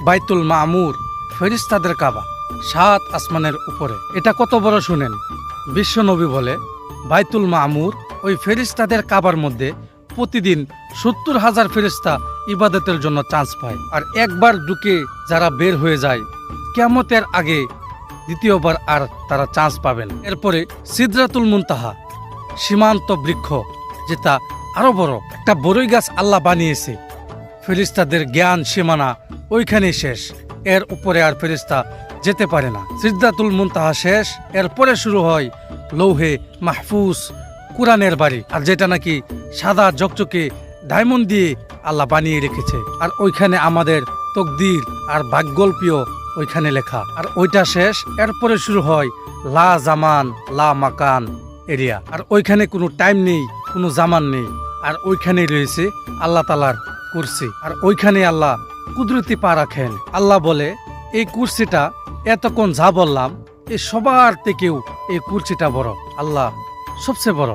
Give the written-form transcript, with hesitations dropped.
বাইতুল মামুর, ফেরেশতাদের কাবা, 7 আসমানের উপরে। এটা কত বড় শুনেন। বিশ্বনবী বলে বাইতুল মামুর ওই ফেরেশতাদের কাবার মধ্যে প্রতিদিন 70,000 ফেরেশতা ইবাদতের জন্য চান্স পায়। আর একবার ঢুকে যারা বের হয়ে যায়, কিয়ামতের আগে দ্বিতীয়বার আর তারা চান্স পাবেন। এরপরে সিদরাতুল মুনতাহা, সীমান্ত বৃক্ষ, যেটা আরো বড় একটা বড়ই গাছ আল্লাহ বানিয়েছে। ফেরেশতাদের জ্ঞান সীমানা ওইখানেই শেষ, এর উপরে আর ফেরেশতা যেতে পারে না। সিদরাতুল মুনতাহা শেষ, এরপরে শুরু হয় লৌহে মাহফুজ, কুরআনের বাড়ি, আর যেটা নাকি সাদা চকচকে ডায়মন্ড দিয়ে আল্লাহ বানিয়ে রেখেছে। আর ওইখানে আমাদের তকদির আর ভাগ্যল্পীয় ওইখানে লেখা। আর ওইটা শেষ, এরপরে শুরু হয় লা জামান লা মাকান এরিয়া। আর ওইখানে কোনো টাইম নেই, কোনো জামান নেই। আর ওইখানেই রয়েছে আল্লাহ তাআলার কুরসি। আর ওইখানে আল্লাহ কুদরতি পা রাখেন। আল্লাহ বলে এই কুরসিটা এতক্ষণ যা বললাম এই সবার থেকেও এই কুরসিটা বড়, আল্লাহ সবচেয়ে বড়।